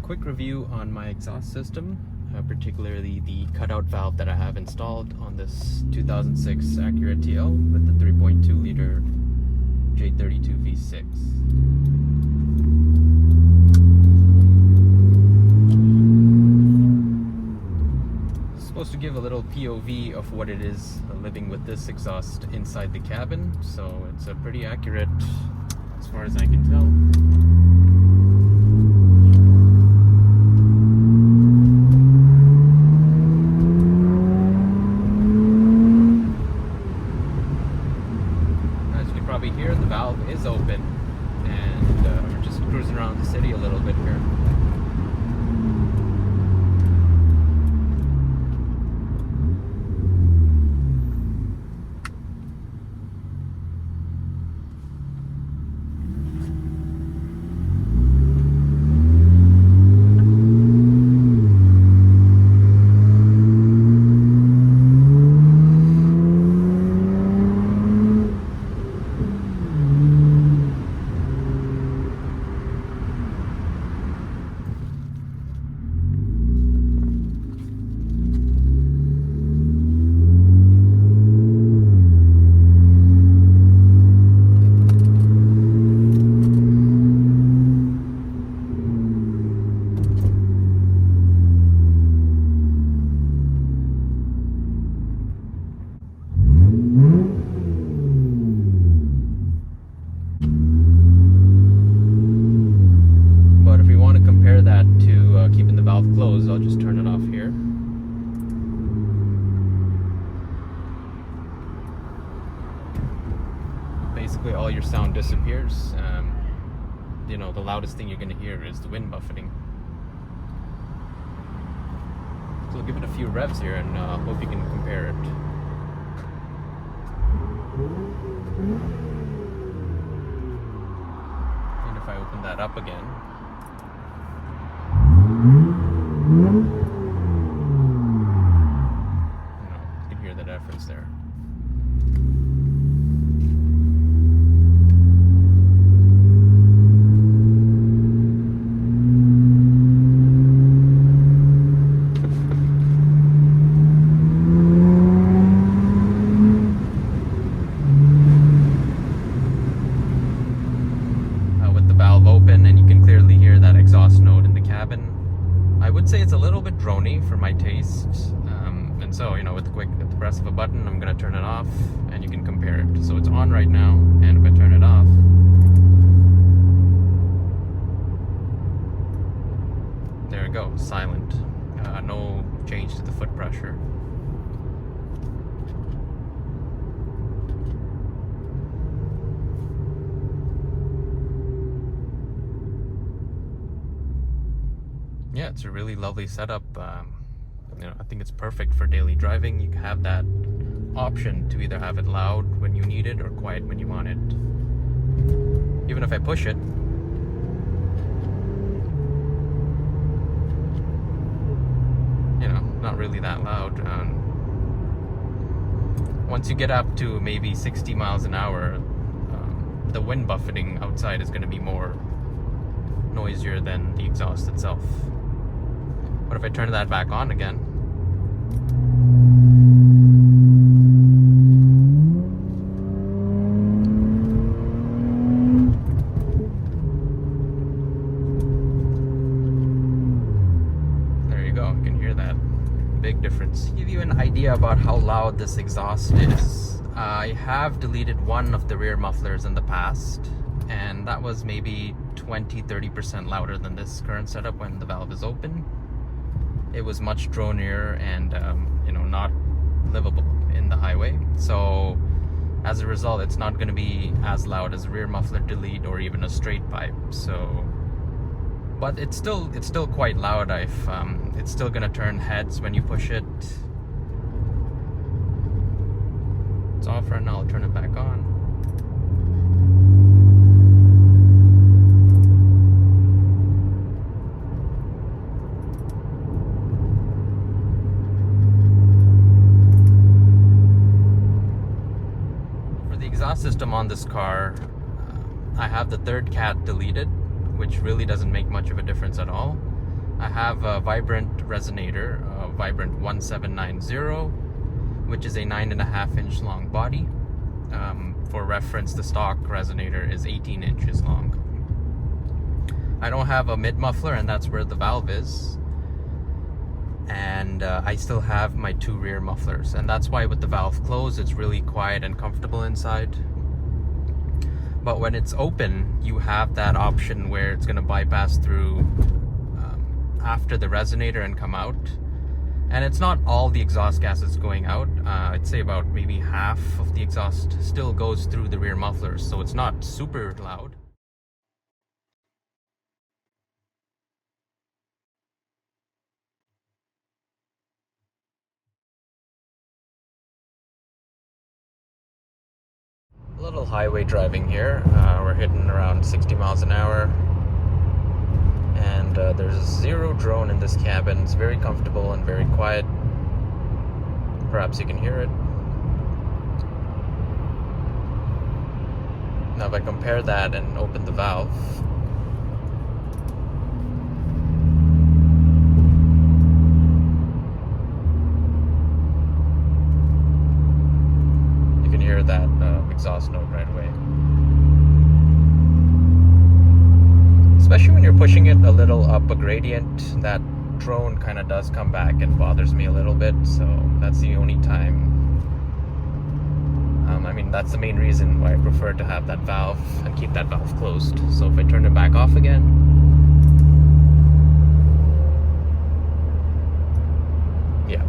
quick review on my exhaust system, particularly the cutout valve that I have installed on this 2006 Acura TL with the 3.2 liter J32 V6. Supposed to give a little POV of what it is living with this exhaust inside the cabin, so it's a pretty accurate as far as I can tell. Probably here the valve is open, and we're just cruising around the city a little bit here. Keeping the valve closed, I'll just turn it off here. Basically all your sound disappears. You know, the loudest thing you're going to hear is the wind buffeting. So we'll give it a few revs here and hope you can compare it. And if I open that up again, you can hear the difference there. With the valve open, and you can clearly hear that exhaust note in the cabin. I would say it's a little bit drony for my taste, and so, you know, with the press of a button, I'm going to turn it off, and you can compare it. So it's on right now, and if I turn it off, there we go, silent. No change to the foot pressure. Yeah, it's a really lovely setup. You know, I think it's perfect for daily driving. You have that option to either have it loud when you need it or quiet when you want it. Even if I push it, you know, not really that loud. Once you get up to maybe 60 miles an hour, the wind buffeting outside is going to be more noisier than the exhaust itself. What if I turn that back on again? There you go, you can hear that big difference. To give you an idea about how loud this exhaust is, I have deleted one of the rear mufflers in the past, and that was maybe 20-30% louder than this current setup when the valve is open. It was much dronier and you know, not livable in the highway. So as a result, it's not going to be as loud as a rear muffler delete or even a straight pipe. So, but it's still quite loud. It's still going to turn heads when you push it. It's off right now. I'll turn it back on. exhaust system on this car, I have the third cat deleted, which really doesn't make much of a difference at all. I have a Vibrant resonator, a Vibrant 1790, which is a 9.5-inch long body. For reference, the stock resonator is 18 inches long. I don't have a mid muffler, and that's where the valve is. And I still have my 2 rear mufflers, and that's why with the valve closed, it's really quiet and comfortable inside. But when it's open, you have that option where it's going to bypass through after the resonator and come out. And it's not all the exhaust gases going out. I'd say about maybe half of the exhaust still goes through the rear mufflers, so it's not super loud. A little highway driving here. We're hitting around 60 miles an hour. And there's 0 drone in this cabin. It's very comfortable and very quiet. Perhaps you can hear it. Now if I compare that and open the valve, you can hear that exhaust note right away. Especially when you're pushing it a little up a gradient, that drone kind of does come back and bothers me a little bit, so that's the only time. I mean, that's the main reason why I prefer to have that valve and keep that valve closed. So if I turn it back off again, yeah.